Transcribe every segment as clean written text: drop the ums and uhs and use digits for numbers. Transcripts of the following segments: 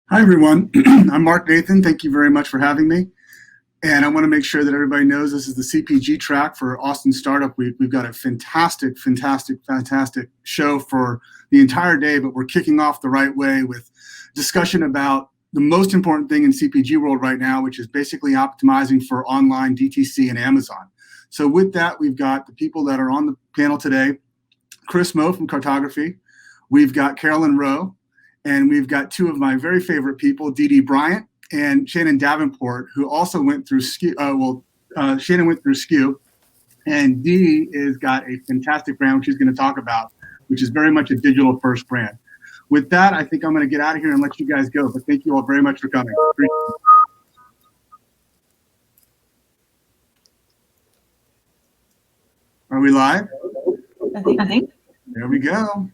Hi, everyone. I'm Mark Nathan. Thank you very much for having me. And I want to make sure that everybody knows this is the CPG track for Austin Startup Week. We've got a fantastic show for the entire day, but we're kicking off the right way with discussion about the most important thing in CPG world right now, which is basically optimizing for online DTC and Amazon. So with that, we've got the people that are on the panel today, Chris Moe from Cartography. We've got Carolyn Rowe, and we've got two of my very favorite people, Dee Dee Bryant and Shannon Davenport, who also went through SKU. Shannon went through SKU, and Dee has got a fantastic brand, which she's going to talk about, which is very much a digital first brand. With that, I think I'm going to get out of here and let you guys go. But thank you all very much for coming. Are we live? I think. There we go.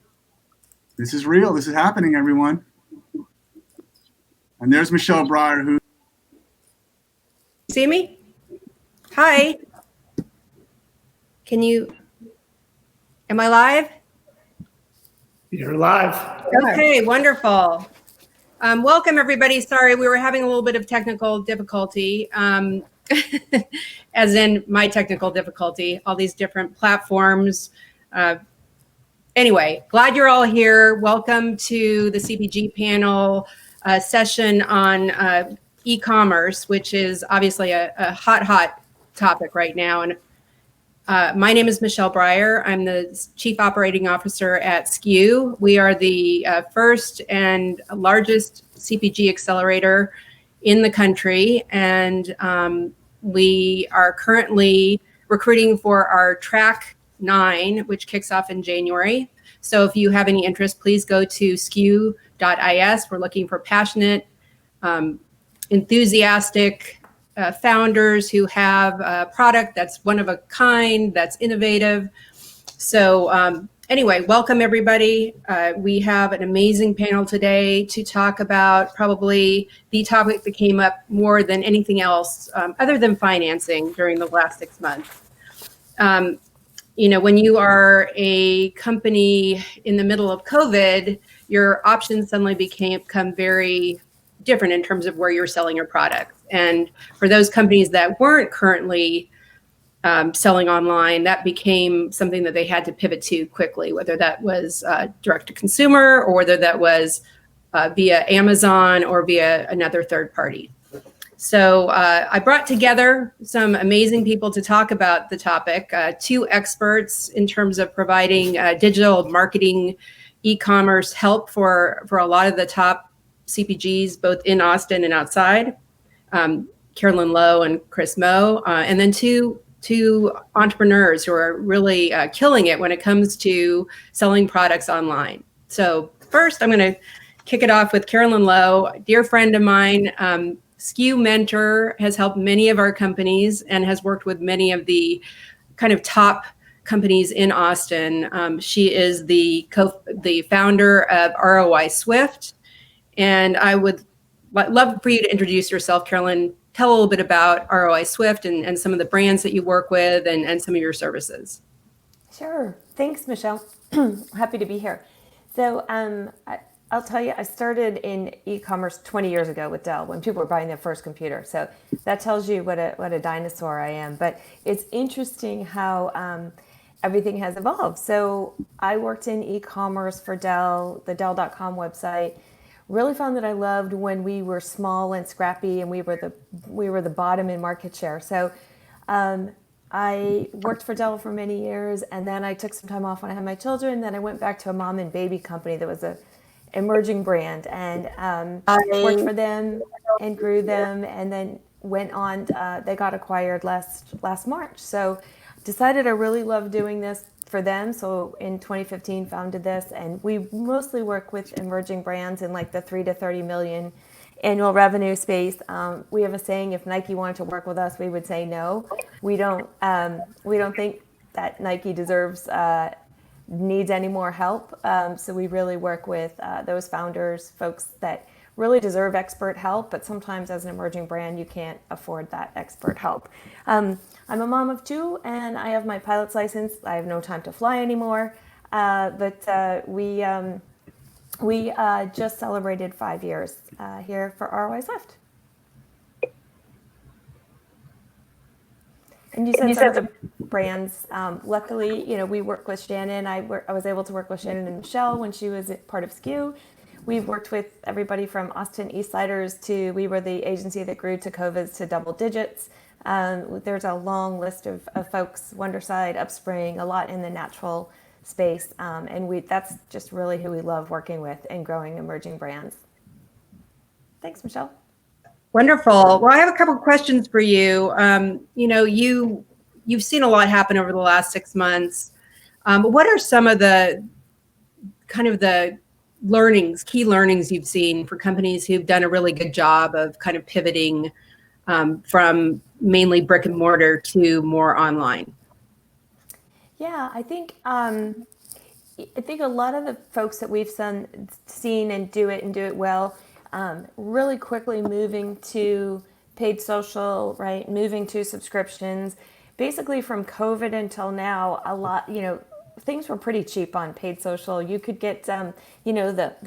This is real. This is happening, everyone. And there's Michelle Breyer, who... See me? Hi. Am I live? You're live. Okay, wonderful. Welcome, everybody. Sorry, we were having a little bit of technical difficulty, as in my technical difficulty, all these different platforms. Anyway, glad you're all here. Welcome to the CPG panel session on e-commerce, which is obviously a hot topic right now. And my name is Michelle Breyer. I'm the Chief Operating Officer at SKU. We are the first and largest CPG accelerator in the country. And we are currently recruiting for our Track 9, which kicks off in January. So if you have any interest, please go to sku.is. We're looking for passionate, enthusiastic founders who have a product that's one of a kind, that's innovative. So anyway, welcome everybody. We have an amazing panel today to talk about probably the topic that came up more than anything else, other than financing during the last 6 months. You know, when you are a company in the middle of COVID, your options suddenly become very different in terms of where you're selling your products. And for those companies that weren't currently selling online, that became something that they had to pivot to quickly, whether that was direct to consumer or whether that was via Amazon or via another third party. So I brought together some amazing people to talk about the topic, two experts in terms of providing digital marketing, e-commerce help for a lot of the top CPGs, both in Austin and outside, Carolyn Lowe and Chris Moe, and then two entrepreneurs who are really killing it when it comes to selling products online. So first, I'm going to kick it off with Carolyn Lowe, dear friend of mine. SKU Mentor has helped many of our companies and has worked with many of the kind of top companies in Austin. She is the founder of ROI Swift. And I would love for you to introduce yourself, Carolyn. Tell a little bit about ROI Swift and some of the brands that you work with and some of your services. Sure. Thanks, Michelle. Happy to be here. So I'll tell you, I started in e-commerce 20 years ago with Dell when people were buying their first computer. So that tells you what a dinosaur I am. But it's interesting how everything has evolved. So I worked in e-commerce for Dell, the Dell.com website. Really found that I loved when we were small and scrappy and we were the bottom in market share. So I worked for Dell for many years, and then I took some time off when I had my children. Then I went back to a mom and baby company that was a emerging brand, and I worked for them and grew them, and then went on. They got acquired last March. So decided I really love doing this for them. So in 2015 founded this, and we mostly work with emerging brands in like the 3 to 30 million annual revenue space. We have a saying: if Nike wanted to work with us, we would say no. We don't think that Nike needs any more help. So we really work with those founders, folks that really deserve expert help, but sometimes as an emerging brand, you can't afford that expert help. I'm a mom of two, and I have my pilot's license. I have no time to fly anymore, but we We just celebrated 5 years here for ROI Swift. And you said some of the brands. Luckily, we work with Shannon. I was able to work with Shannon and Michelle when she was part of SKU. We've worked with everybody from Austin Eastsiders to, we were the agency that grew to COVIDs to double digits. There's a long list of folks, Wonderside, Upspring, a lot in the natural space. And that's just really who we love working with and growing emerging brands. Thanks, Michelle. Wonderful. Well, I have a couple of questions for you. You've seen a lot happen over the last 6 months. What are some of the key learnings you've seen for companies who've done a really good job of kind of pivoting from mainly brick and mortar to more online? Yeah, I think a lot of the folks that we've seen and do it well, really quickly moving to paid social, right? Moving to subscriptions. Basically from COVID until now, a lot, things were pretty cheap on paid social. You could get, the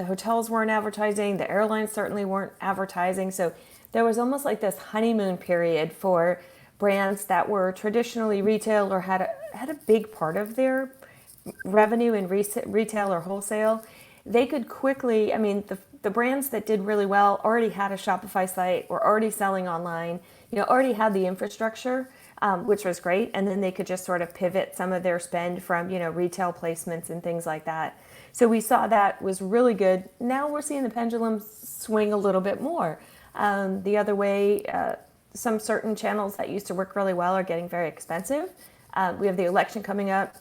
hotels weren't advertising, the airlines certainly weren't advertising. So there was almost like this honeymoon period for brands that were traditionally retail or had a big part of their revenue in retail or wholesale. They could quickly, the brands that did really well already had a Shopify site, were already selling online, already had the infrastructure, which was great. And then they could just sort of pivot some of their spend from, retail placements and things like that. So we saw that was really good. Now we're seeing the pendulum swing a little bit more. The other way, some certain channels that used to work really well are getting very expensive. We have the election coming up.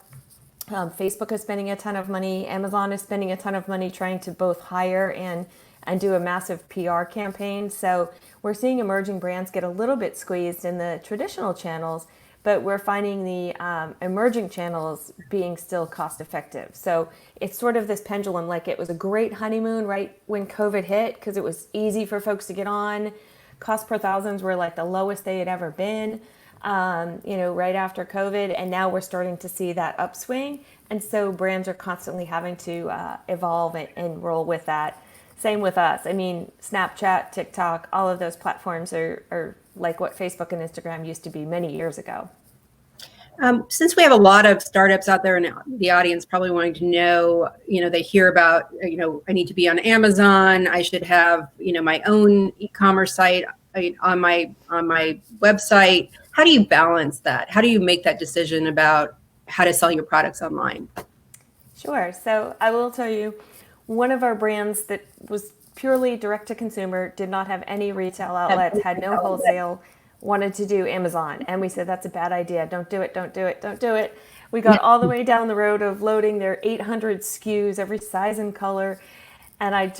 Facebook is spending a ton of money. Amazon is spending a ton of money trying to both hire and do a massive PR campaign. So we're seeing emerging brands get a little bit squeezed in the traditional channels, but we're finding the emerging channels being still cost effective. So it's sort of this pendulum, like it was a great honeymoon right when COVID hit because it was easy for folks to get on. Cost per thousands were like the lowest they had ever been. Right after COVID, and now we're starting to see that upswing. And so brands are constantly having to evolve and roll with that. Same with us. Snapchat, TikTok, all of those platforms are like what Facebook and Instagram used to be many years ago. Since we have a lot of startups out there in the audience probably wanting to know, they hear about, I need to be on Amazon. I should have, my own e-commerce site on my website. How do you balance that? How do you make that decision about how to sell your products online? Sure. So I will tell you, one of our brands that was purely direct to consumer, did not have any retail outlets, had no wholesale, wanted to do Amazon. And we said, that's a bad idea. Don't do it. Don't do it. Don't do it. We got all the way down the road of loading their 800 SKUs, every size and color. And I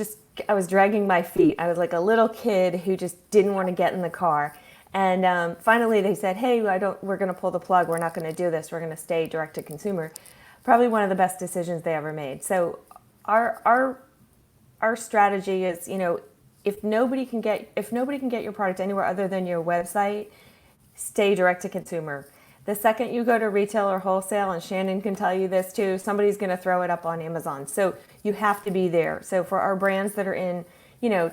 was dragging my feet. I was like a little kid who just didn't want to get in the car. And finally they said, hey, we're going to pull the plug. We're not going to do this. We're going to stay direct to consumer. Probably one of the best decisions they ever made. So our strategy is, if nobody can get your product anywhere other than your website, stay direct to consumer. The second you go to retail or wholesale, and Shannon can tell you this too, somebody's going to throw it up on Amazon. So you have to be there. So for our brands that are in,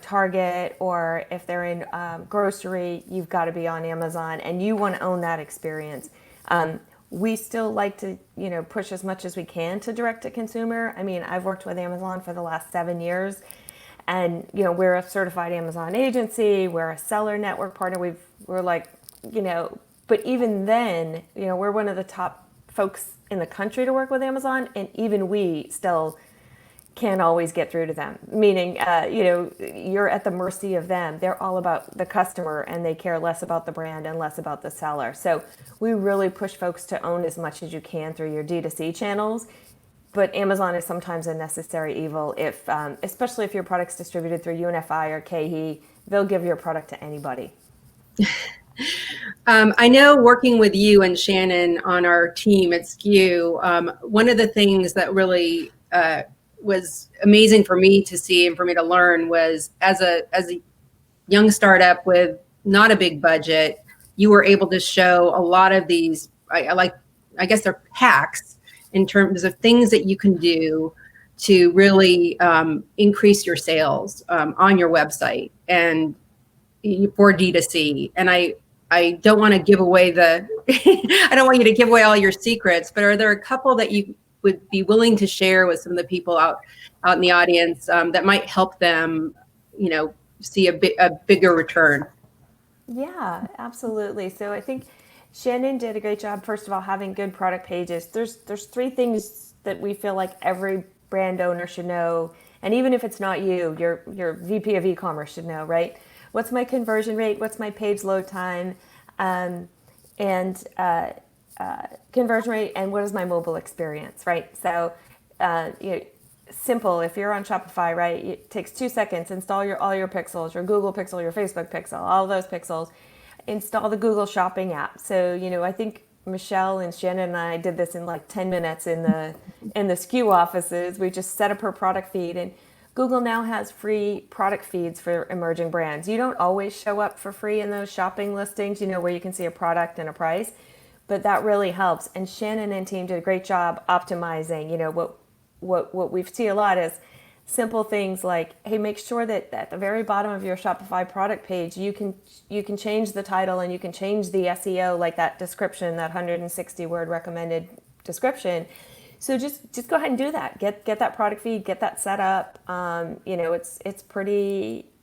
Target, or if they're in grocery, you've got to be on Amazon, and you want to own that experience. We still like to, push as much as we can to direct to consumer. I've worked with Amazon for the last 7 years, and, we're a certified Amazon agency. We're a seller network partner. We're like, but even then, we're one of the top folks in the country to work with Amazon, and even we still can't always get through to them, meaning, you're at the mercy of them. They're all about the customer, and they care less about the brand and less about the seller. So we really push folks to own as much as you can through your D2C channels. But Amazon is sometimes a necessary evil, if, especially if your product's distributed through UNFI or KeHE, they'll give your product to anybody. I know working with you and Shannon on our team at SKU, one of the things that really was amazing for me to see and for me to learn was as a young startup with not a big budget, you were able to show a lot of these, I guess they're hacks in terms of things that you can do to really increase your sales on your website and for D2C. And I don't want to give away I don't want you to give away all your secrets, but are there a couple that you would be willing to share with some of the people out in the audience that might help them, see a bigger return? Yeah, absolutely. So I think Shannon did a great job, first of all, having good product pages. There's 3 things that we feel like every brand owner should know. And even if it's not you, your VP of e-commerce should know, right? What's my conversion rate? What's my page load time? Conversion rate, and what is my mobile experience, right? So, simple. If you're on Shopify, right, it takes 2 seconds. Install all your pixels, your Google Pixel, your Facebook Pixel, all those pixels. Install the Google Shopping app. So, I think Michelle and Shannon and I did this in like 10 minutes in the SKU offices. We just set up her product feed, and Google now has free product feeds for emerging brands. You don't always show up for free in those shopping listings, where you can see a product and a price, but that really helps. And Shannon and team did a great job optimizing. What we see a lot is simple things like, hey, make sure that at the very bottom of your Shopify product page, you can change the title and you can change the SEO, like that description, that 160 word recommended description. So just go ahead and do that. Get that product feed, get that set up.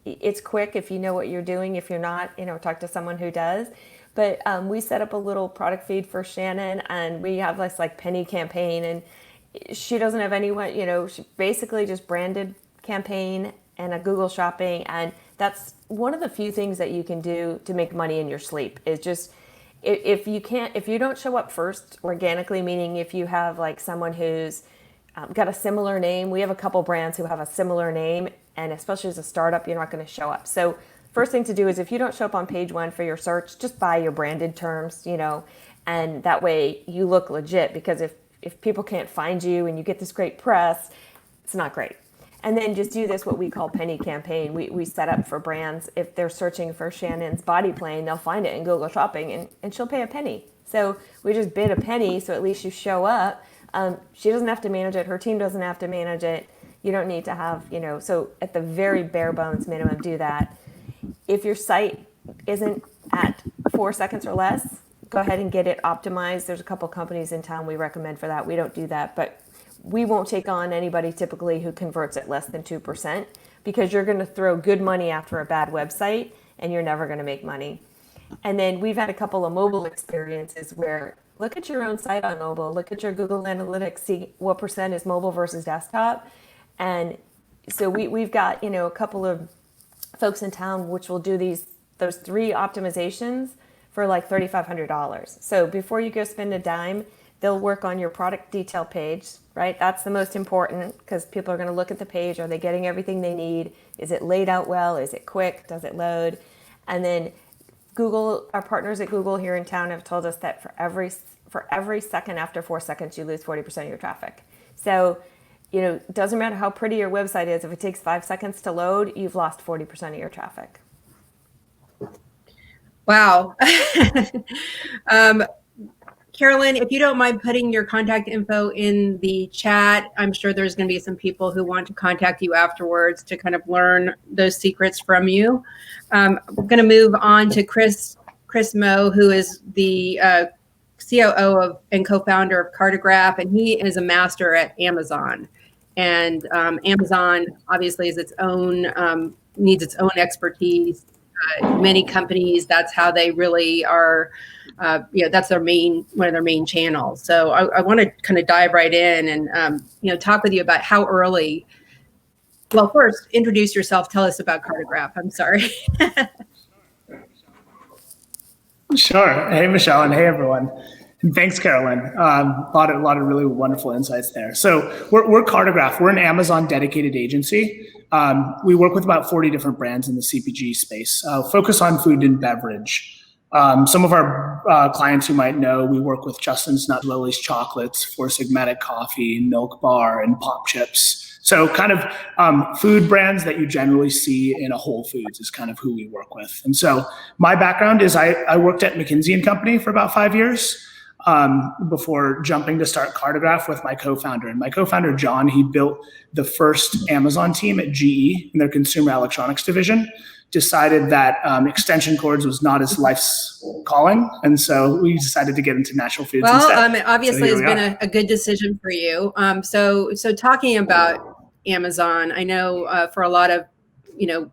It's quick if you know what you're doing. If you're not, talk to someone who does. But we set up a little product feed for Shannon, and we have this like penny campaign, and she doesn't have anyone, she basically just branded campaign and a Google Shopping. And that's one of the few things that you can do to make money in your sleep, is just, if you don't show up first organically, meaning if you have like someone who's got a similar name, we have a couple brands who have a similar name, and especially as a startup, you're not going to show up. So first thing to do is, if you don't show up on page 1 for your search, just buy your branded terms, and that way you look legit, because if people can't find you and you get this great press, it's not great. And then just do this, what we call penny campaign. We set up for brands. If they're searching for Shannon's body plane, they'll find it in Google Shopping, and she'll pay a penny. So we just bid a penny, so at least you show up. She doesn't have to manage it. Her team doesn't have to manage it. You don't need to have, so at the very bare bones minimum, do that. If your site isn't at 4 seconds or less, go ahead and get it optimized. There's a couple companies in town we recommend for that. We don't do that, but we won't take on anybody typically who converts at less than 2%, because you're going to throw good money after a bad website and you're never going to make money. And then we've had a couple of mobile experiences where, look at your own site on mobile, look at your Google Analytics, see what percent is mobile versus desktop. And so we've got, a couple of folks in town which will do those 3 optimizations for like $3,500. So before you go spend a dime, they'll work on your product detail page, right? That's the most important, because people are going to look at the page. Are they getting everything they need? Is it laid out well? Is it quick? Does it load? And then Google, our partners at Google here in town have told us that for every second after 4 seconds, you lose 40% of your traffic. So, it doesn't matter how pretty your website is. If it takes 5 seconds to load, you've lost 40% of your traffic. Wow. Carolyn, if you don't mind putting your contact info in the chat, I'm sure there's going to be some people who want to contact you afterwards to kind of learn those secrets from you. We're going to move on to Chris Moe, who is the COO and co-founder of Cartograph, and he is a master at Amazon. And Amazon obviously is its own, needs its own expertise. Many companies, that's how they really are, that's one of their main channels. So I want to kind of dive right in and, talk with you about how early. Well, first, introduce yourself. Tell us about Cartograph. I'm sorry. Sure. Hey, Michelle, and hey, everyone. And thanks, Carolyn. A lot of really wonderful insights there. So we're Cartograph. We're an Amazon dedicated agency. We work with about 40 different brands in the CPG space, focus on food and beverage. Some of our clients who might know, we work with Justin's Nut Lily's Chocolates, Four Sigmatic Coffee, Milk Bar, and Pop Chips. So kind of food brands that you generally see in a Whole Foods is kind of who we work with. And so my background is I worked at McKinsey & Company for about 5 years. before jumping to start Cartograph with my co-founder. And my co-founder, John, he built the first Amazon team at GE in their consumer electronics division, decided that extension cords was not his life's calling. And so we decided to get into natural foods instead. Obviously it's been a good decision for you. So talking about Amazon, I know for a lot of,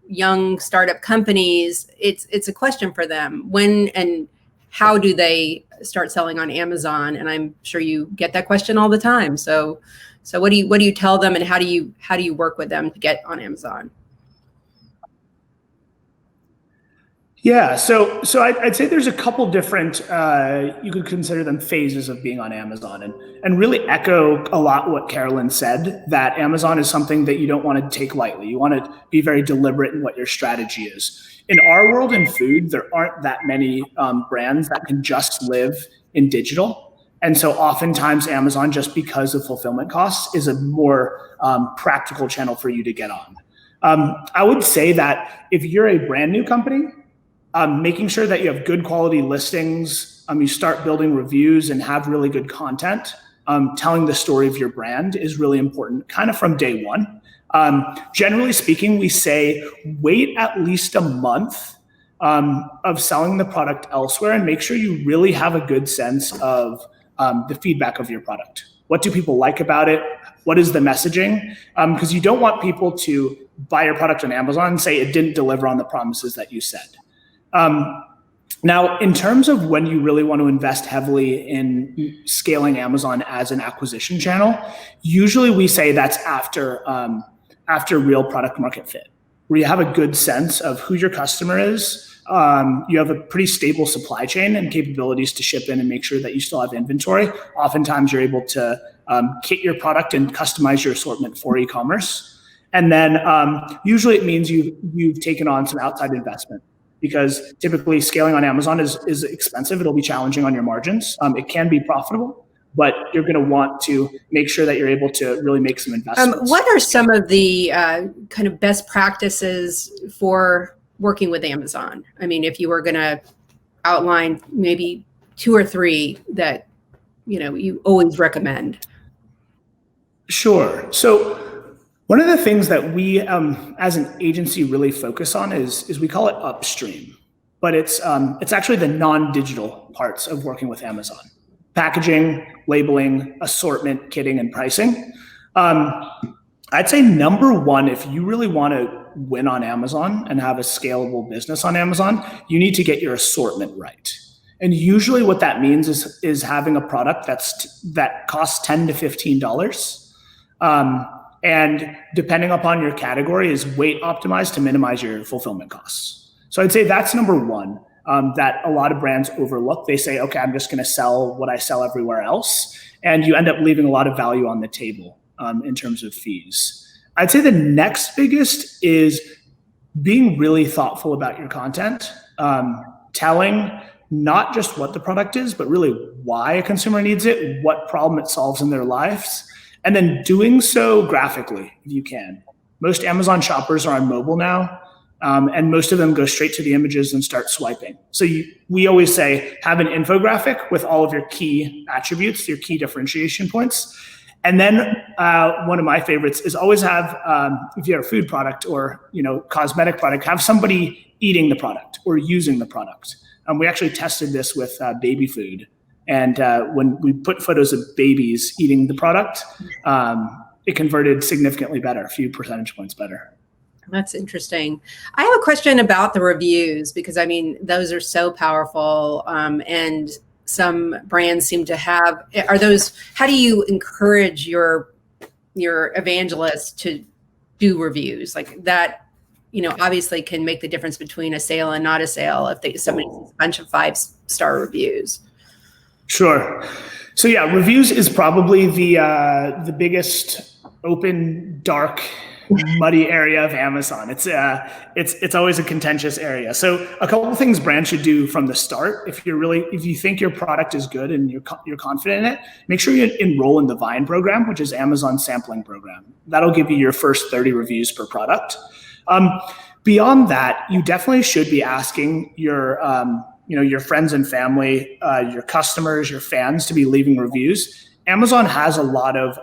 young startup companies, it's a question for them. When and how do they start selling on Amazon? And I'm sure you get that question all the time. So what do you tell them, and how do you work with them to get on Amazon? Yeah, so I'd say there's a couple different, you could consider them phases of being on Amazon, and really echo a lot what Carolyn said, that Amazon is something that you don't want to take lightly. You want to be very deliberate in what your strategy is. In our world in food, there aren't that many brands that can just live in digital. And so oftentimes Amazon, just because of fulfillment costs, is a more practical channel for you to get on. I would say that if you're a brand new company, making sure that you have good quality listings, you start building reviews and have really good content, telling the story of your brand is really important, kind of from day one. Generally speaking, we say wait at least a month of selling the product elsewhere and make sure you really have a good sense of the feedback of your product. What do people like about it? What is the messaging? Because you don't want people to buy your product on Amazon and say it didn't deliver on the promises that you said. Now, in terms of when you really want to invest heavily in scaling Amazon as an acquisition channel, usually we say that's after real product market fit, where you have a good sense of who your customer is. You have a pretty stable supply chain and capabilities to ship in and make sure that you still have inventory. Oftentimes you're able to kit your product and customize your assortment for e-commerce. And then usually it means you've taken on some outside investment, because typically scaling on Amazon is expensive. It'll be challenging on your margins. It can be profitable, but you're going to want to make sure that you're able to really make some investments. What are some of the kind of best practices for working with Amazon? I mean, if you were going to outline maybe 2 or 3 that you always recommend. Sure. So one of the things that we as an agency really focus on is we call it upstream, but it's actually the non-digital parts of working with Amazon: packaging, labeling, assortment, kitting, and pricing. I'd say number one, if you really want to win on Amazon and have a scalable business on Amazon, you need to get your assortment right. And usually what that means is having a product that costs $10 to $15. And depending upon your category, is weight optimized to minimize your fulfillment costs. So I'd say that's number one, that a lot of brands overlook. They say, okay, I'm just going to sell what I sell everywhere else. And you end up leaving a lot of value on the table in terms of fees. I'd say the next biggest is being really thoughtful about your content, telling not just what the product is, but really why a consumer needs it, what problem it solves in their lives. And then doing so graphically, if you can. Most Amazon shoppers are on mobile now, and most of them go straight to the images and start swiping. So we always say, have an infographic with all of your key attributes, your key differentiation points. And then one of my favorites is always have, if you have a food product or cosmetic product, have somebody eating the product or using the product. We actually tested this with baby food. And when we put photos of babies eating the product, it converted significantly better, a few percentage points better. That's interesting. I have a question about the reviews, because I mean, those are so powerful. And some brands seem to have, how do you encourage your evangelists to do reviews like that? Obviously can make the difference between a sale and not a sale if somebody sees a bunch of 5-star reviews. Sure. So yeah, reviews is probably the biggest open, dark, muddy area of Amazon. It's always a contentious area. So a couple of things brands should do from the start. If you think your product is good and you're confident in it, make sure you enroll in the Vine program, which is Amazon's sampling program. That'll give you your first 30 reviews per product. Beyond that, you definitely should be asking your your friends and family, your customers, your fans to be leaving reviews. Amazon has a lot of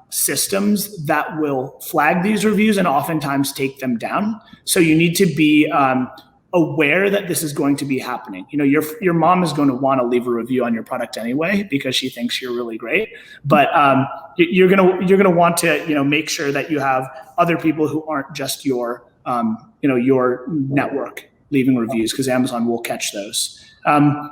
systems that will flag these reviews and oftentimes take them down. So you need to be aware that this is going to be happening. Your mom is going to want to leave a review on your product anyway because she thinks you're really great. But you're gonna want to make sure that you have other people who aren't just your network leaving reviews, because Amazon will catch those.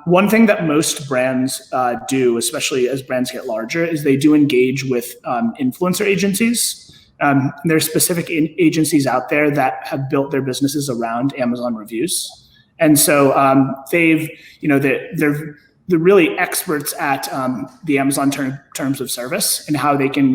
One thing that most brands do, especially as brands get larger, is they do engage with influencer agencies. There are specific agencies out there that have built their businesses around Amazon reviews. And so they're really experts at the Amazon terms of service and how they can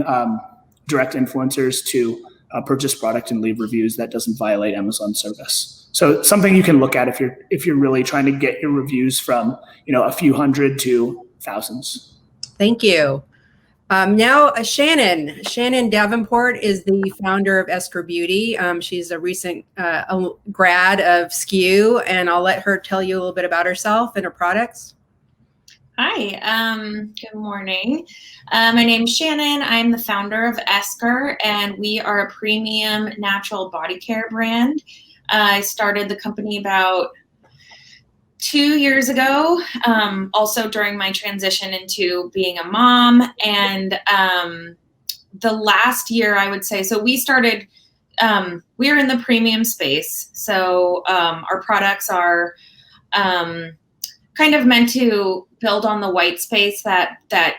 direct influencers to purchase product and leave reviews that doesn't violate Amazon service. So something you can look at if you're really trying to get your reviews from a few hundred to thousands. Thank you. Now, Shannon Davenport is the founder of Esker Beauty. She's a recent grad of SKU, and I'll let her tell you a little bit about herself and her products. Hi, good morning. My name's Shannon. I'm the founder of Esker, and we are a premium natural body care brand. I started the company about 2 years ago, also during my transition into being a mom. And the last year, I would say, so we started, we are in the premium space. So our products are kind of meant to build on the white space that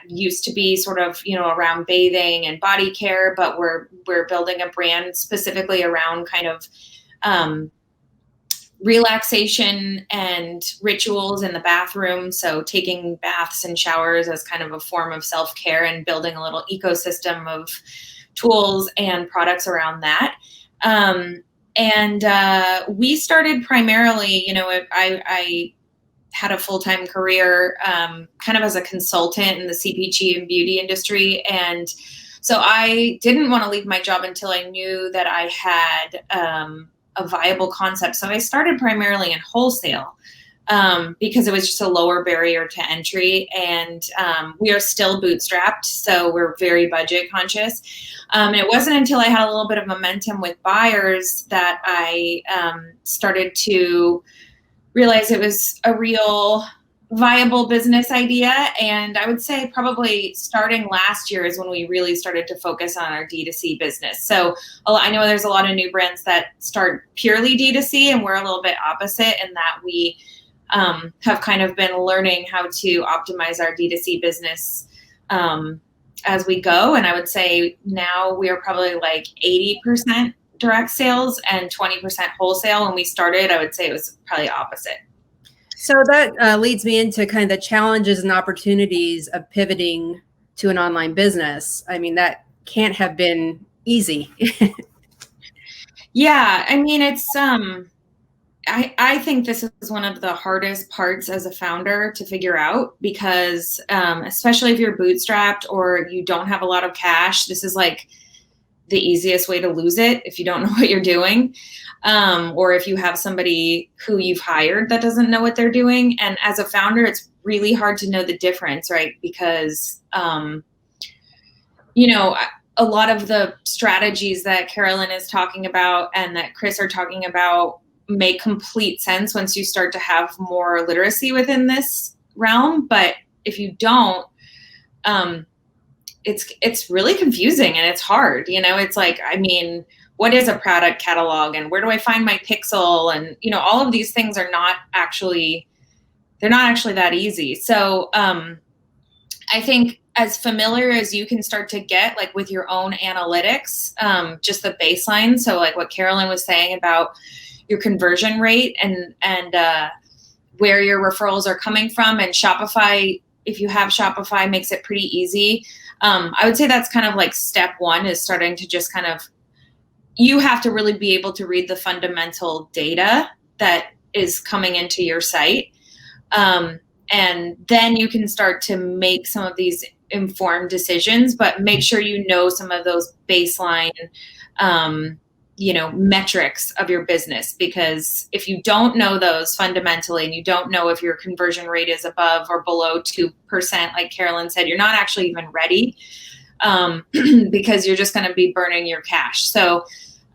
used to be sort of, around bathing and body care, but we're building a brand specifically around kind of relaxation and rituals in the bathroom. So taking baths and showers as kind of a form of self-care and building a little ecosystem of tools and products around that. We started primarily, I had a full-time career kind of as a consultant in the CPG and beauty industry. And so I didn't want to leave my job until I knew that I had a viable concept. So I started primarily in wholesale because it was just a lower barrier to entry. And we are still bootstrapped, so we're very budget conscious. And it wasn't until I had a little bit of momentum with buyers that I started to realize it was a real viable business idea. And I would say probably starting last year is when we really started to focus on our D2C business. So I know there's a lot of new brands that start purely D2C, and we're a little bit opposite in that we have kind of been learning how to optimize our D2C business as we go. And I would say now we are probably like 80% direct sales and 20% wholesale. When we started, I would say it was probably opposite. So that leads me into kind of the challenges and opportunities of pivoting to an online business. I mean, that can't have been easy. Yeah, I mean, it's I think this is one of the hardest parts as a founder to figure out, because especially if you're bootstrapped or you don't have a lot of cash, this is like the easiest way to lose it if you don't know what you're doing. Or if you have somebody who you've hired that doesn't know what they're doing. And as a founder, it's really hard to know the difference, right? Because, a lot of the strategies that Carolyn is talking about and that Chris are talking about make complete sense once you start to have more literacy within this realm. But if you don't, it's really confusing and it's hard. It's like, I mean, what is a product catalog and where do I find my pixel? And, all of these things are not actually that easy. So I think as familiar as you can start to get, like with your own analytics, just the baseline. So like what Carolyn was saying about your conversion rate and where your referrals are coming from, and Shopify, if you have Shopify, makes it pretty easy. I would say that's kind of like step one, is starting to just kind of, you have to really be able to read the fundamental data that is coming into your site. And then you can start to make some of these informed decisions, but make sure you know some of those baseline, metrics of your business, because if you don't know those fundamentally, and you don't know if your conversion rate is above or below 2%, like Carolyn said, you're not actually even ready, because you're just going to be burning your cash. So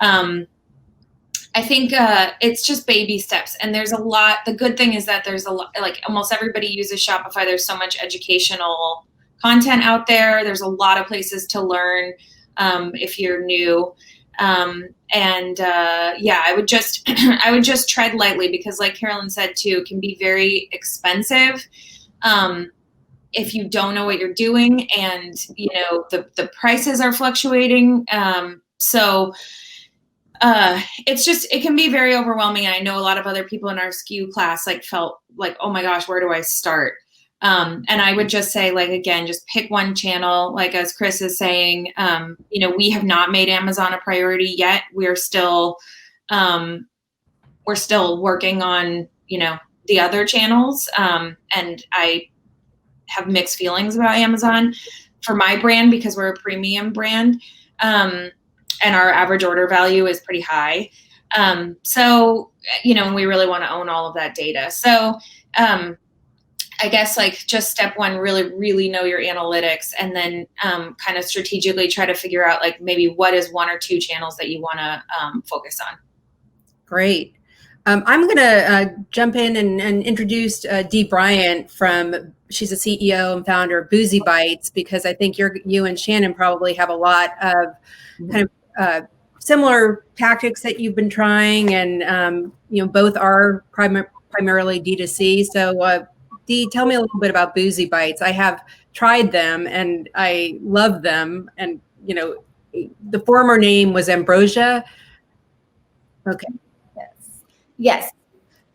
I think it's just baby steps, and there's a lot. The good thing is that there's a lot, like almost everybody uses Shopify. There's so much educational content out there. There's a lot of places to learn if you're new. I would just tread lightly, because like Carolyn said too, it can be very expensive if you don't know what you're doing, and the prices are fluctuating. It can be very overwhelming. I know a lot of other people in our SKU class felt like, oh my gosh, where do I start? And I would just say, again, just pick one channel. Like as Chris is saying, we have not made Amazon a priority yet. We're still working on, the other channels. And I have mixed feelings about Amazon for my brand, because we're a premium brand. And our average order value is pretty high. And we really want to own all of that data. So, I guess just step one, really, really know your analytics, and then kind of strategically try to figure out maybe what is one or two channels that you want to focus on. Great. I'm going to jump in and introduce Dee Bryant she's a CEO and founder of Boozy Bites, because I think you and Shannon probably have a lot of kind of similar tactics that you've been trying, and both are primarily D2C. So Dee, tell me a little bit about Boozy Bites. I have tried them and I love them. And, the former name was Ambrosia. Okay. Yes.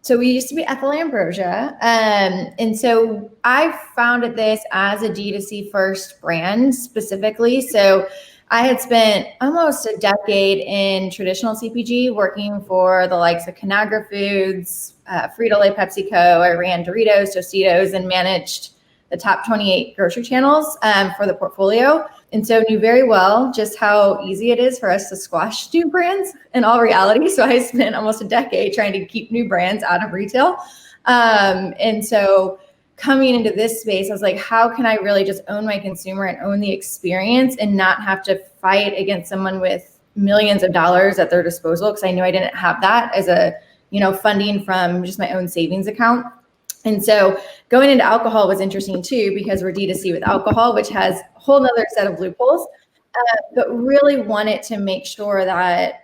So we used to be Ethel Ambrosia. And so I founded this as a D2C first brand specifically. So I had spent almost a decade in traditional CPG, working for the likes of Conagra Foods, Frito-Lay, PepsiCo. I ran Doritos, Tostitos, and managed the top 28 grocery channels for the portfolio. And so knew very well just how easy it is for us to squash new brands in all reality. So I spent almost a decade trying to keep new brands out of retail. And so coming into this space, I was like, how can I really just own my consumer and own the experience and not have to fight against someone with millions of dollars at their disposal? Because I knew I didn't have that as a, funding from just my own savings account. And so going into alcohol was interesting too, because we're D2C with alcohol, which has a whole nother set of loopholes, but really wanted to make sure that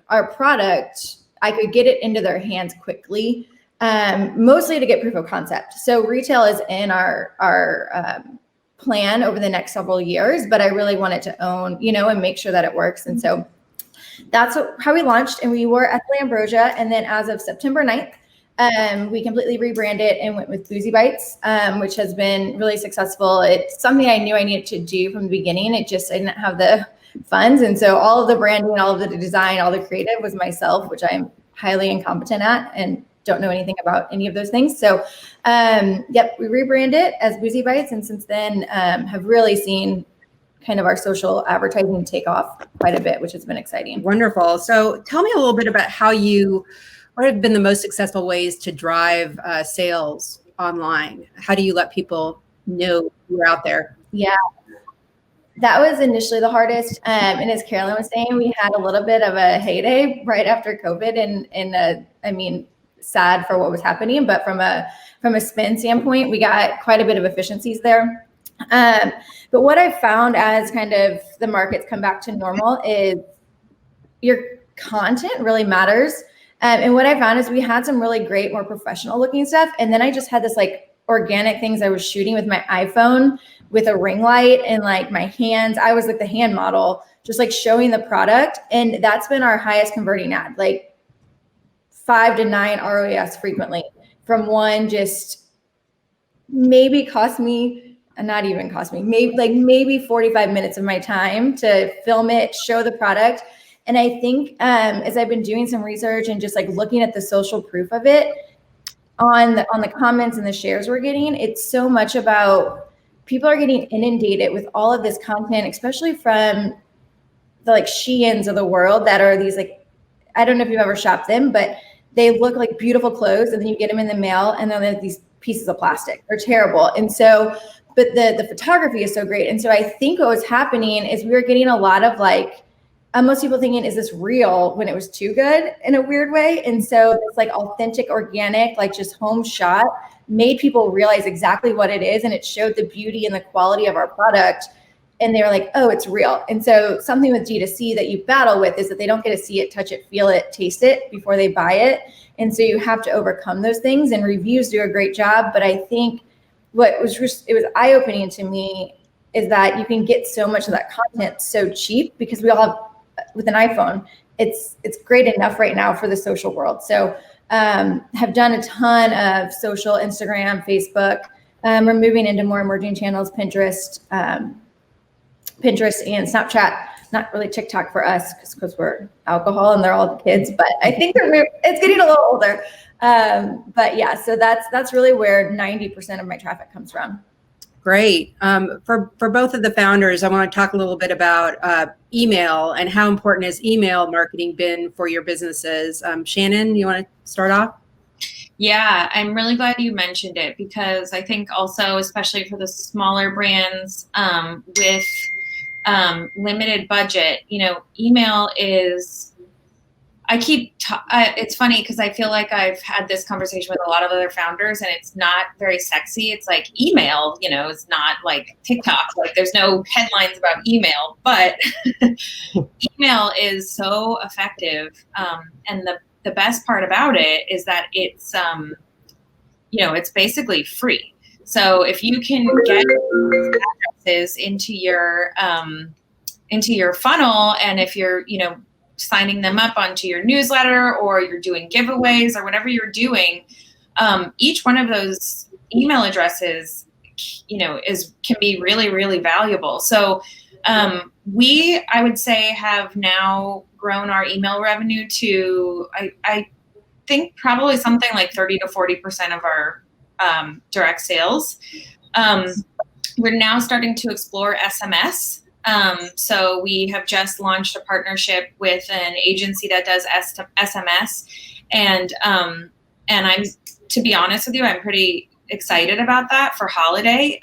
our product, I could get it into their hands quickly, mostly to get proof of concept. So retail is in our plan over the next several years, but I really wanted to own, and make sure that it works. And so that's how we launched, and we were Ethel Ambrosia. And then as of September 9th, we completely rebranded and went with Boozy Bites, which has been really successful. It's something I knew I needed to do from the beginning. I didn't have the funds. And so all of the branding, all of the design, all the creative was myself, which I'm highly incompetent at and don't know anything about any of those things. So, we rebranded as Boozy Bites. And since then have really seen kind of our social advertising take off quite a bit, which has been exciting. Wonderful. So tell me a little bit about what have been the most successful ways to drive sales online? How do you let people know you're out there? Yeah, that was initially the hardest. And as Carolyn was saying, we had a little bit of a heyday right after COVID, and sad for what was happening, but from a spend standpoint, we got quite a bit of efficiencies there. But what I found as kind of the markets come back to normal is your content really matters. And what I found is we had some really great, more professional looking stuff. And then I just had this organic things I was shooting with my iPhone with a ring light and my hands. I was the hand model, just showing the product. And that's been our highest converting ad, 5 to 9 ROAS frequently from one, just maybe maybe 45 minutes of my time to film it, show the product. And I think as I've been doing some research and just looking at the social proof of it on the comments and the shares we're getting, it's so much about people are getting inundated with all of this content, especially from the like Shannons of the world that are these like, I don't know if you've ever shopped them, but they look like beautiful clothes, and then you get them in the mail and then they're these pieces of plastic. They're terrible. And so, but the photography is so great. And so I think what was happening is we were getting a lot of like, most people thinking, is this real, when it was too good in a weird way. And so it's like authentic, organic, like just home shot made people realize exactly what it is. And it showed the beauty and the quality of our product. And they were like, oh, it's real. And so something with G2C that you battle with is that they don't get to see it, touch it, feel it, taste it before they buy it. And so you have to overcome those things, and reviews do a great job. But I think it was eye-opening to me is that you can get so much of that content so cheap, because we all have, with an iPhone, it's great enough right now for the social world. So have done a ton of social, Instagram, Facebook. We're moving into more emerging channels, Pinterest and Snapchat. Not really TikTok for us because we're alcohol and they're all kids, but I think it's getting a little older. But yeah, so that's really where 90% of my traffic comes from. Great. For both of the founders, I want to talk a little bit about email and how important has email marketing been for your businesses. Shannon, you want to start off? Yeah, I'm really glad you mentioned it, because I think also, especially for the smaller brands with limited budget, email is, it's funny because I feel like I've had this conversation with a lot of other founders, and it's not very sexy. It's like email, it's not like TikTok. Like there's no headlines about email, but email is so effective. And the best part about it is that it's, it's basically free. So if you can get addresses into your funnel, and if you're, signing them up onto your newsletter, or you're doing giveaways, or whatever you're doing, each one of those email addresses, can be really, really valuable. So I would say, have now grown our email revenue to, I think probably something like 30 to 40% of our direct sales. We're now starting to explore SMS. So we have just launched a partnership with an agency that does SMS, and I'm, to be honest with you, I'm pretty excited about that for holiday.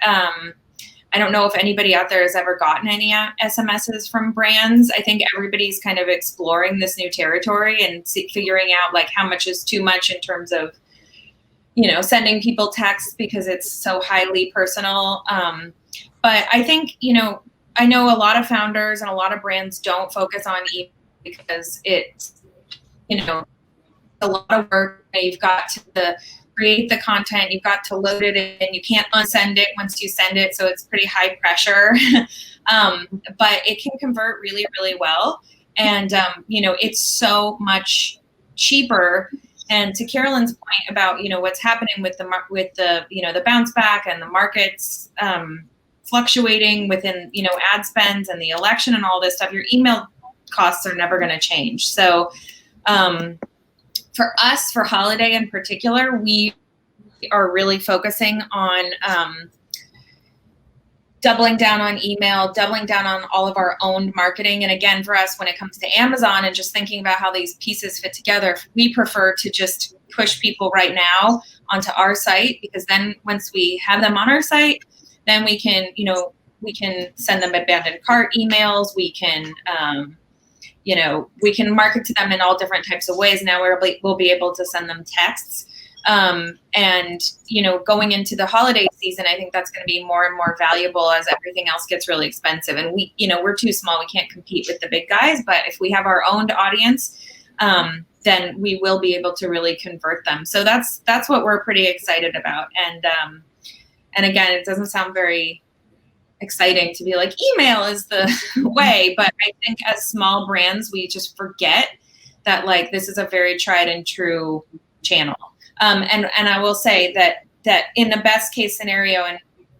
I don't know if anybody out there has ever gotten any SMSs from brands. I think everybody's kind of exploring this new territory and figuring out like how much is too much in terms of, sending people texts, because it's so highly personal. But I think, I know a lot of founders and a lot of brands don't focus on email because it's, a lot of work. You've got to create the content, you've got to load it in, you can't unsend it once you send it, so it's pretty high pressure. But it can convert really, really well. And, it's so much cheaper. And to Carolyn's point about, what's happening with the bounce back and the markets, fluctuating within, ad spends and the election and all this stuff, your email costs are never going to change. So for us, for holiday in particular, we are really focusing on doubling down on email, doubling down on all of our own marketing. And again, for us, when it comes to Amazon and just thinking about how these pieces fit together, we prefer to just push people right now onto our site, because then once we have them on our site, then we can, we can send them abandoned cart emails. We can, we can market to them in all different types of ways. Now we'll be able to send them texts. And, going into the holiday season, I think that's going to be more and more valuable as everything else gets really expensive. And we, we're too small. We can't compete with the big guys, but if we have our own audience, then we will be able to really convert them. So that's what we're pretty excited about. And again, it doesn't sound very exciting to be like, email is the way, but I think as small brands, we just forget that like, this is a very tried and true channel. And I will say that in the best case scenario,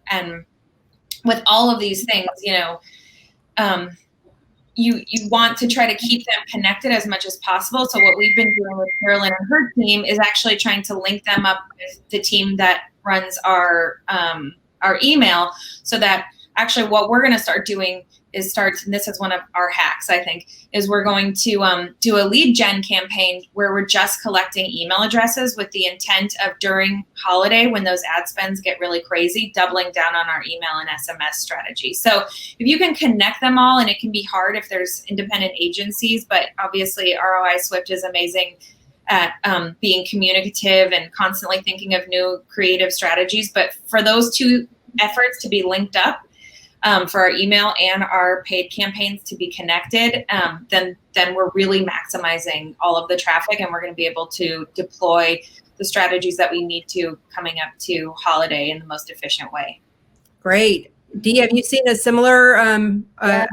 and with all of these things, you want to try to keep them connected as much as possible. So what we've been doing with Carolyn and her team is actually trying to link them up with the team that runs our email, so that actually what we're going to start doing starts, and this is one of our hacks, I think, is we're going to do a lead gen campaign where we're just collecting email addresses with the intent of during holiday, when those ad spends get really crazy, doubling down on our email and SMS strategy. So if you can connect them all, and it can be hard if there's independent agencies, but obviously ROI Swift is amazing at being communicative and constantly thinking of new creative strategies. But for those two efforts to be linked up, for our email and our paid campaigns to be connected, then we're really maximizing all of the traffic, and we're going to be able to deploy the strategies that we need to coming up to holiday in the most efficient way. Great. Dee, have you seen a similar? I was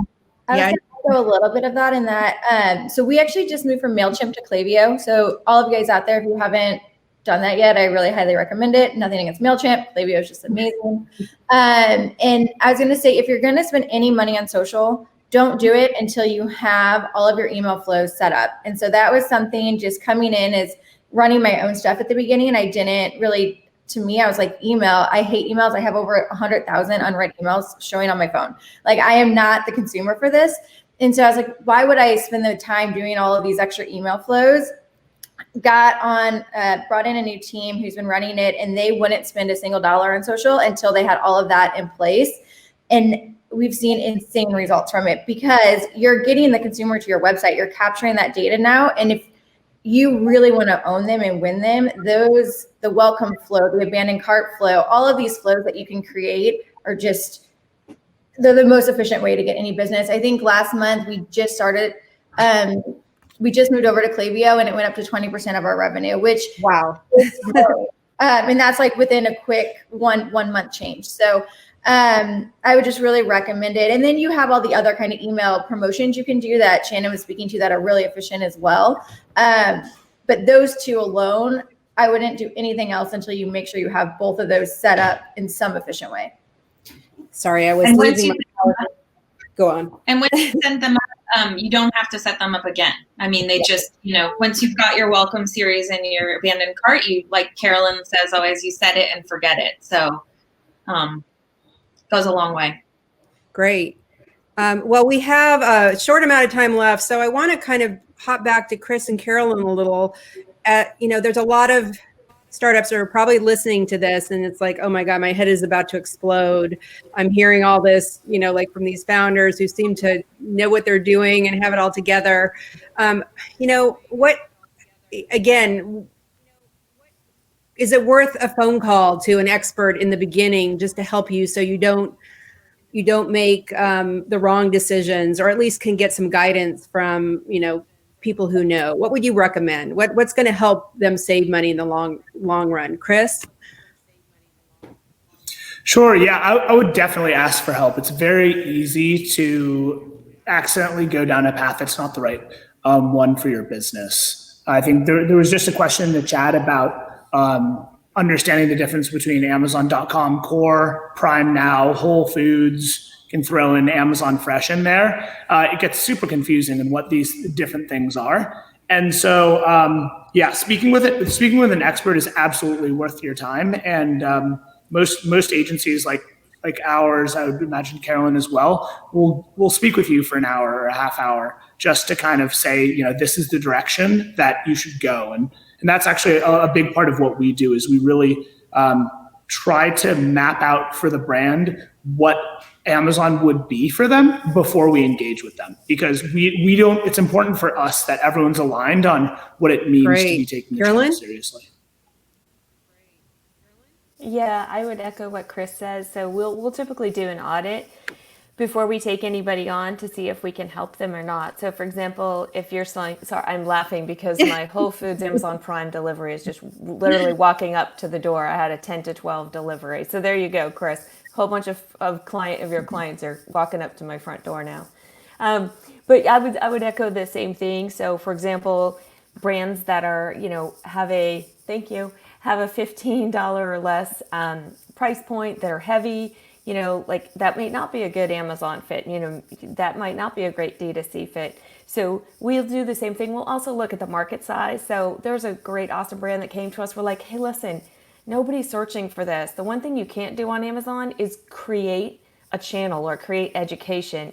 going to go a little bit of that in that. So we actually just moved from MailChimp to Clavio. So all of you guys out there who haven't done that yet, I really highly recommend it. Nothing against MailChimp. Clavio is just amazing. And I was going to say, if you're going to spend any money on social, don't do it until you have all of your email flows set up. And so that was something just coming in as running my own stuff at the beginning. And I didn't really, to me, I was like, email, I hate emails. I have over 100,000 unread emails showing on my phone. Like, I am not the consumer for this. And so I was like, why would I spend the time doing all of these extra email flows? Got on, brought in a new team who's been running it, and they wouldn't spend a single dollar on social until they had all of that in place. And we've seen insane results from it, because you're getting the consumer to your website, you're capturing that data now. And if you really want to own them and win them, the welcome flow, the abandoned cart flow, all of these flows that you can create are just, they're the most efficient way to get any business. I think last month we just started, we just moved over to Clavio, and it went up to 20% of our revenue, which Wow. and that's like within a quick one month change. So I would just really recommend it. And then you have all the other kind of email promotions you can do that Shannon was speaking to that are really efficient as well. But those two alone, I wouldn't do anything else until you make sure you have both of those set up in some efficient way. Sorry, I was losing my. Go on. And when you send them up, you don't have to set them up again. I mean, they just, once you've got your welcome series and your abandoned cart, you, like Carolyn says always, you set it and forget it. So goes a long way. Great. Well, we have a short amount of time left, so I want to kind of hop back to Chris and Carolyn a little. There's a lot of startups that are probably listening to this, and it's like, oh my God, my head is about to explode. I'm hearing all this, like from these founders who seem to know what they're doing and have it all together. Is it worth a phone call to an expert in the beginning just to help you so you don't make the wrong decisions, or at least can get some guidance from, people who know? What would you recommend? What's going to help them save money in the long run? Chris? Sure. Yeah, I would definitely ask for help. It's very easy to accidentally go down a path that's not the right one for your business. I think there was just a question in the chat about understanding the difference between Amazon.com Core, Prime Now, Whole Foods. Can throw in Amazon Fresh in there. It gets super confusing in what these different things are. And so, speaking with an expert is absolutely worth your time. And most agencies like ours, I would imagine Carolyn as well, will speak with you for an hour or a half hour just to kind of say, this is the direction that you should go. And that's actually a big part of what we do, is we really try to map out for the brand what Amazon would be for them before we engage with them, because we don't, it's important for us that everyone's aligned on what it means to be taking the channel seriously. Yeah, I would echo what Chris says. So we'll typically do an audit before we take anybody on to see if we can help them or not. So for example, if you're selling, sorry, I'm laughing because my Whole Foods Amazon Prime delivery is just literally walking up to the door. I had a 10 to 12 delivery. So there you go, Chris. A whole bunch of your clients are walking up to my front door now. But I would echo the same thing. So for example, brands that are, have a $15 or less price point that are heavy, like that might not be a good Amazon fit, that might not be a great D2C fit. So we'll do the same thing. We'll also look at the market size. So there's a great awesome brand that came to us. We're like, hey, listen, nobody's searching for this. The one thing you can't do on Amazon is create a channel or create education,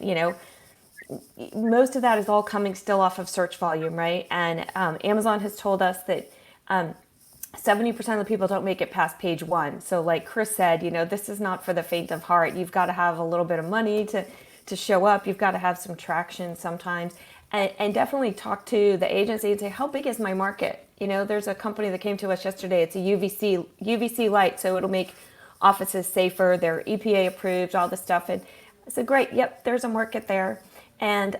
most of that is all coming still off of search volume, right? And Amazon has told us that 70% of the people don't make it past page 1. So like Chris said, this is not for the faint of heart. You've got to have a little bit of money to show up. You've got to have some traction sometimes. And definitely talk to the agency and say, how big is my market? There's a company that came to us yesterday. It's a UVC light, so it'll make offices safer. They're EPA approved, all this stuff. And I said, great, yep, there's a market there. And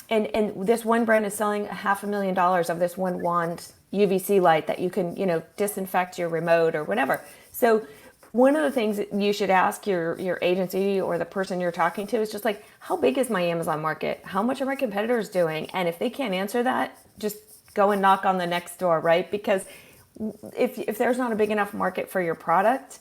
this one brand is selling $500,000 of this one wand UVC light that you can, disinfect your remote or whatever. So one of the things that you should ask your agency or the person you're talking to is just like, how big is my Amazon market? How much are my competitors doing? And if they can't answer that, just go and knock on the next door, right? Because if there's not a big enough market for your product,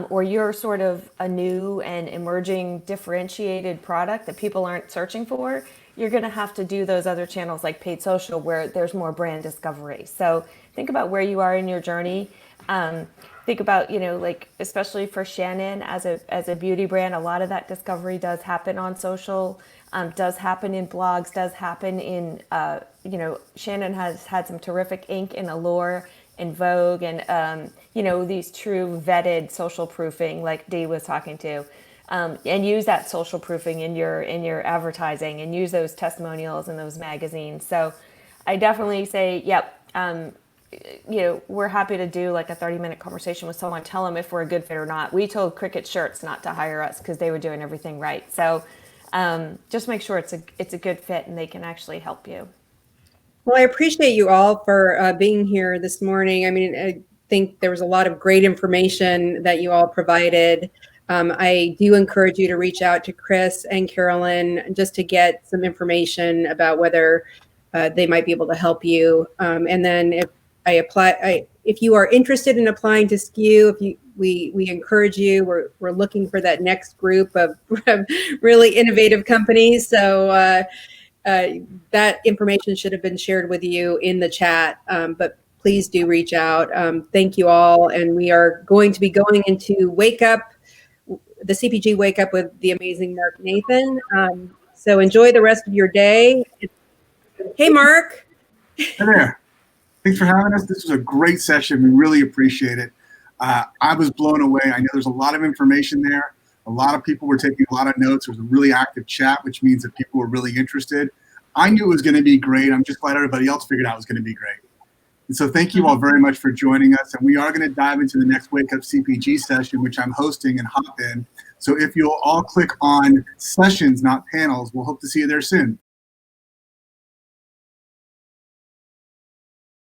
or you're sort of a new and emerging differentiated product that people aren't searching for, you're going to have to do those other channels like paid social where there's more brand discovery. So think about where you are in your journey. Think about, like especially for Shannon as a beauty brand, a lot of that discovery does happen on social, does happen in blogs, does happen in, Shannon has had some terrific ink in Allure and Vogue and, these true vetted social proofing like Dee was talking to. And use that social proofing in your advertising and use those testimonials in those magazines. So I definitely say, yep, we're happy to do like a 30-minute conversation with someone, tell them if we're a good fit or not. We told Cricket Shirts not to hire us because they were doing everything right. So just make sure it's a good fit and they can actually help you. Well, I appreciate you all for being here this morning. I mean, I think there was a lot of great information that you all provided. I do encourage you to reach out to Chris and Carolyn just to get some information about whether they might be able to help you. And then if you are interested in applying to SKU, we encourage you. We're looking for that next group of really innovative companies. So that information should have been shared with you in the chat. But please do reach out. Thank you all. And we are going to be going into the CPG Wake Up with the amazing Mark Nathan. So enjoy the rest of your day. Hey, Mark. Hey there. Thanks for having us. This was a great session. We really appreciate it. I was blown away. I know there's a lot of information there. A lot of people were taking a lot of notes. There was a really active chat, which means that people were really interested. I knew it was going to be great. I'm just glad everybody else figured out it was going to be great. And so thank you all very much for joining us. And we are going to dive into the next Wake Up CPG session, which I'm hosting and hop in. So if you'll all click on sessions, not panels, we'll hope to see you there soon.